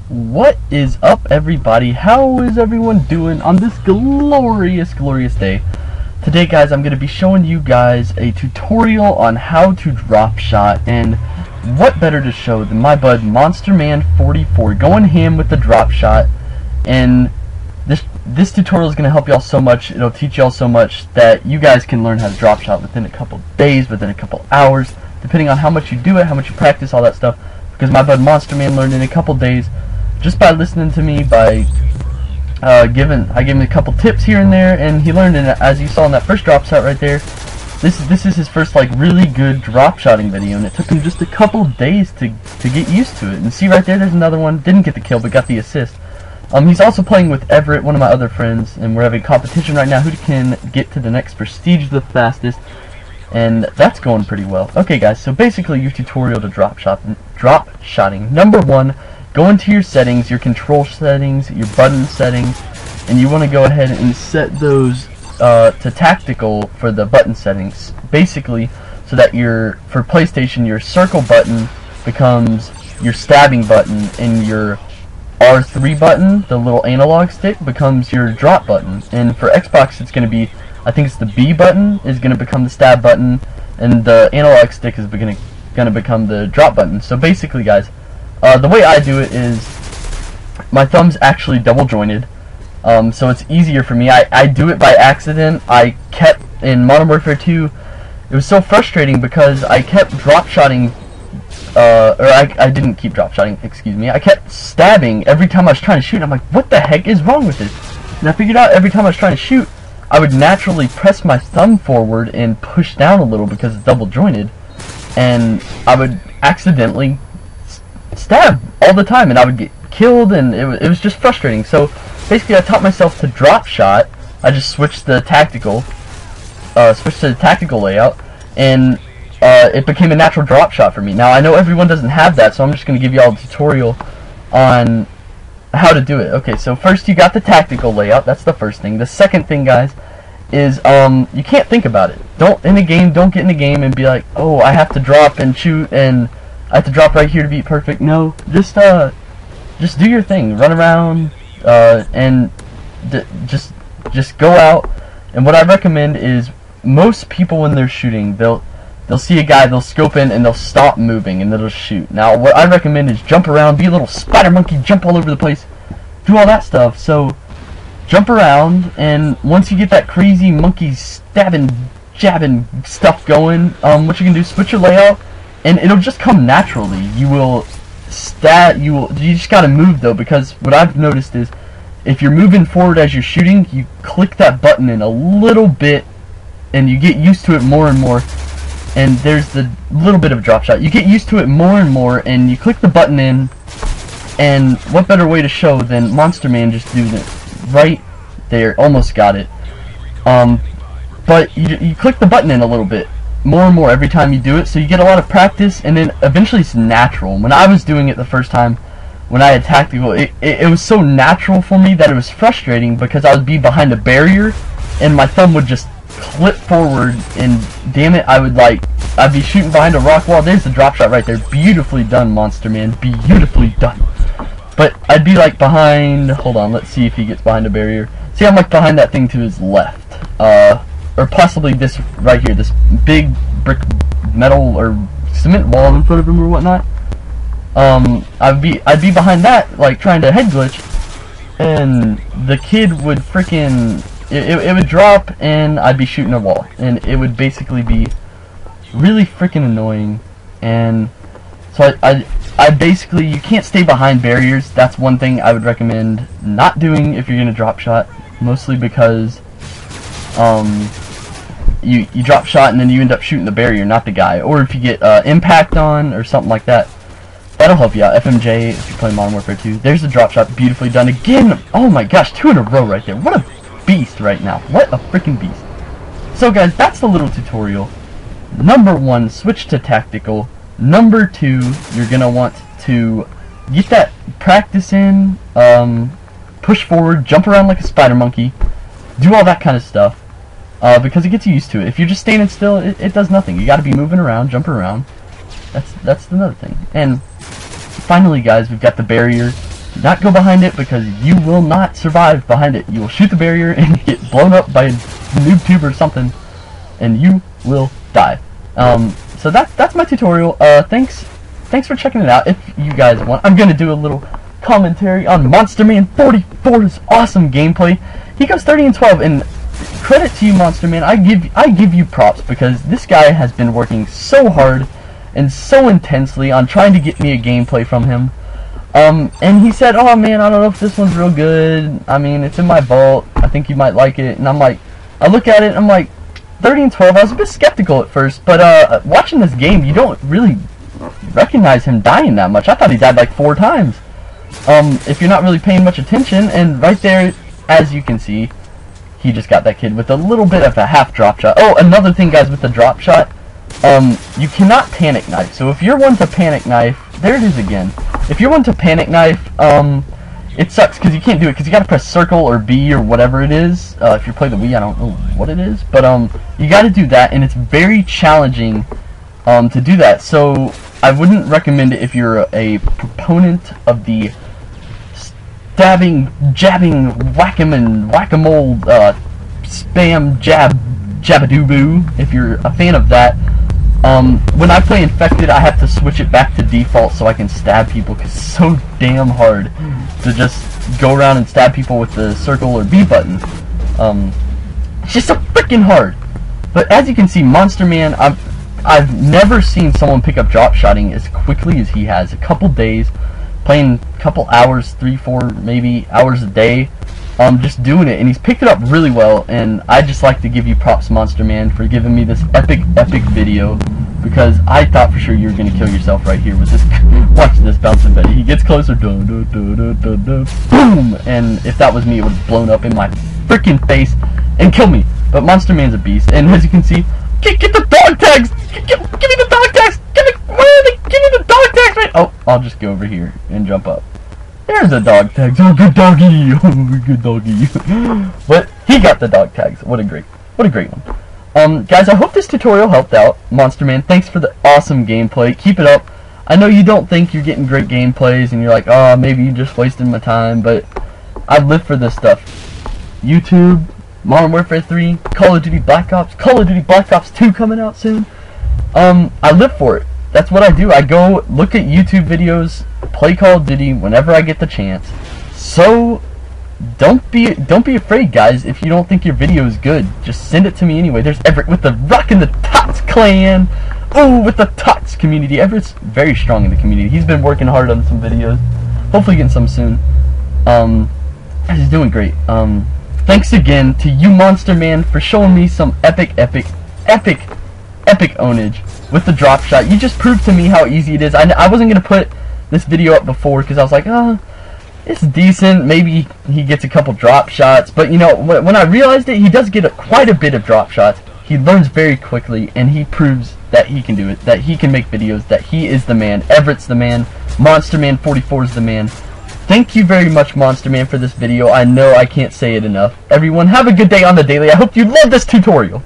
What is up, everybody? How is everyone doing on this glorious day? Today, guys, I'm going to be showing you guys a tutorial on how to drop shot, and what better to show than my bud MonsterMan44 going ham with the drop shot. And this tutorial is going to help y'all so much. It'll teach y'all so much that you guys can learn how to drop shot within a couple days, within a couple hours, depending on how much you do it, how much you practice, all that stuff. Because my bud MonsterMan learned in a couple days just by listening to me, by I gave him a couple tips here and there, and he learned. And as you saw in that first drop shot right there, this is his first like really good drop shotting video, and it took him just a couple days to get used to it. And see right there, there's another one. Didn't get the kill, but got the assist. He's also playing with Everett, one of my other friends, and we're having a competition right now who can get to the next prestige the fastest, and that's going pretty well. Okay, guys, so basically your tutorial to drop shotting. Number one, go into your settings, your control settings, your button settings, and you want to go ahead and set those to tactical for the button settings. Basically, so that for PlayStation, your circle button becomes your stabbing button, and your R3 button, the little analog stick, becomes your drop button. And for Xbox, it's going to be, I think it's the B button is going to become the stab button, and the analog stick is going to become the drop button. So basically, guys, the way I do it is my thumb's actually double jointed, so it's easier for me. I do it by accident. I kept in Modern Warfare 2. It was so frustrating because I kept drop shotting. I didn't keep drop shotting, excuse me. I kept stabbing every time I was trying to shoot. I'm like, what the heck is wrong with this? And I figured out every time I was trying to shoot, I would naturally press my thumb forward and push down a little because it's double jointed, and I would accidentally stab all the time, and I would get killed, and it was just frustrating. So basically, I taught myself to drop shot. I just switched to the tactical layout, and it became a natural drop shot for me. Now, I know everyone doesn't have that, so I'm just going to give you all a tutorial on how to do it. Okay, so first you got the tactical layout. That's the first thing. The second thing, guys, is you can't think about it. Don't get in a game and be like, oh, I have to drop and shoot, and I have to drop right here to be perfect. No, just do your thing. Run around, and just go out. And what I recommend is, most people when they're shooting, they'll see a guy, they'll scope in, and they'll stop moving, and they'll shoot. Now, what I recommend is jump around, be a little spider monkey, jump all over the place, do all that stuff. So, jump around, and once you get that crazy monkey stabbing, jabbing stuff going, what you can do is switch your layout, and it'll just come naturally. You just gotta move, though, because what I've noticed is, if you're moving forward as you're shooting, you click that button in a little bit, and you get used to it more and more. And there's the little bit of drop shot. You get used to it more and more, and you click the button in, and what better way to show than MonsterMan just doing it right there. Almost got it. But you click the button in a little bit more and more every time you do it, so you get a lot of practice, and then eventually it's natural. When I was doing it the first time, when I had tactical, it was so natural for me that it was frustrating, because I would be behind a barrier, and my thumb would just clip forward, and damn it, I'd be shooting behind a rock wall. There's the drop shot right there. Beautifully done, MonsterMan. Beautifully done. But I'd be like behind, hold on, let's see if he gets behind a barrier. See, I'm like behind that thing to his left. Or possibly this right here, this big brick metal or cement wall in front of him or whatnot. I'd be behind that, like trying to head glitch, and the kid would freaking, it would drop, and I'd be shooting a wall, and it would basically be really freaking annoying. And so I basically, you can't stay behind barriers. That's one thing I would recommend not doing if you're gonna drop shot, mostly because you drop shot and then you end up shooting the barrier, not the guy. Or if you get impact on or something like that, that'll help you out. FMJ, if you're playing Modern Warfare 2. There's the drop shot, beautifully done again. Oh my gosh, 2 in a row right there. What a beast right now. What a freaking beast. So guys, that's the little tutorial. Number 1, switch to tactical. Number 2, you're gonna want to get that practice in, push forward, jump around like a spider monkey, do all that kind of stuff, because it gets you used to it. If you're just standing still, it does nothing. You gotta be moving around, jumping around. That's another thing. And finally, guys, we've got the barrier. Do not go behind it because you will not survive behind it. You will shoot the barrier and get blown up by a noob tube or something, and you will die. So that's my tutorial. Thanks for checking it out. If you guys want, I'm gonna do a little commentary on Monster Man 44's awesome gameplay. He goes 30 and 12, and credit to you, Monster Man. I give you props because this guy has been working so hard and so intensely on trying to get me a gameplay from him. And he said, "Oh man, I don't know if this one's real good. I mean, it's in my vault. I think you might like it." And I'm like, I look at it, and I'm like, 30 and 12. I was a bit skeptical at first, but watching this game, you don't really recognize him dying that much. I thought he died like 4 times. If you're not really paying much attention, and right there, as you can see, he just got that kid with a little bit of a half drop shot. Oh, another thing, guys, with the drop shot, you cannot panic knife. So if you're one to panic knife, there it is again. If you're one to panic knife, it sucks because you can't do it because you got to press circle or B or whatever it is. If you play the Wii, I don't know what it is, but you got to do that, and it's very challenging to do that. So I wouldn't recommend it if you're a proponent of the stabbing, jabbing, whack-a-mole, spam, jabadoo-boo. If you're a fan of that. When I play Infected, I have to switch it back to default so I can stab people because it's so damn hard to just go around and stab people with the circle or B button. It's just so freaking hard. But as you can see, Monster Man, I've never seen someone pick up drop shotting as quickly as he has. A couple days, playing a couple hours, 3-4 maybe hours a day, just doing it, and he's picked it up really well. And I just like to give you props, Monster Man, for giving me this epic video, because I thought for sure you were gonna kill yourself right here with this. Watch this bouncing Betty. He gets closer, boom, and if that was me, it would have blown up in my freaking face and kill me. But Monster Man's a beast, and as you can see, get the dog tags. Give me the dog tags. Where are they? Give me the dog tags. Right. Oh, I'll just go over here and jump up. There's the dog tags. Oh, good doggy. Oh, good doggy. But he got the dog tags. What a great one. Guys, I hope this tutorial helped out. Monster Man, thanks for the awesome gameplay. Keep it up. I know you don't think you're getting great gameplays, and you're like, oh, maybe you just wasted my time, but I live for this stuff. YouTube, Modern Warfare 3, Call of Duty Black Ops, Call of Duty Black Ops 2 coming out soon. I live for it. That's what I do. I go look at YouTube videos, play Call of Duty whenever I get the chance. So don't be afraid, guys. If you don't think your video is good, just send it to me anyway. There's Everett with the Rockin' the Tots clan. Oh, with the Tots community. Everett's very strong in the community. He's been working hard on some videos. Hopefully getting some soon. He's doing great. Thanks again to you, Monster Man, for showing me some epic ownage with the drop shot. You just proved to me how easy it is. I wasn't going to put this video up before because I was like, it's decent. Maybe he gets a couple drop shots. But, you know, when I realized it, he does get quite a bit of drop shots. He learns very quickly, and he proves that he can do it, that he can make videos, that he is the man. Everett's the man. Monster Man 44 is the man. Thank you very much, Monster Man, for this video. I know I can't say it enough. Everyone, have a good day on the daily. I hope you love this tutorial.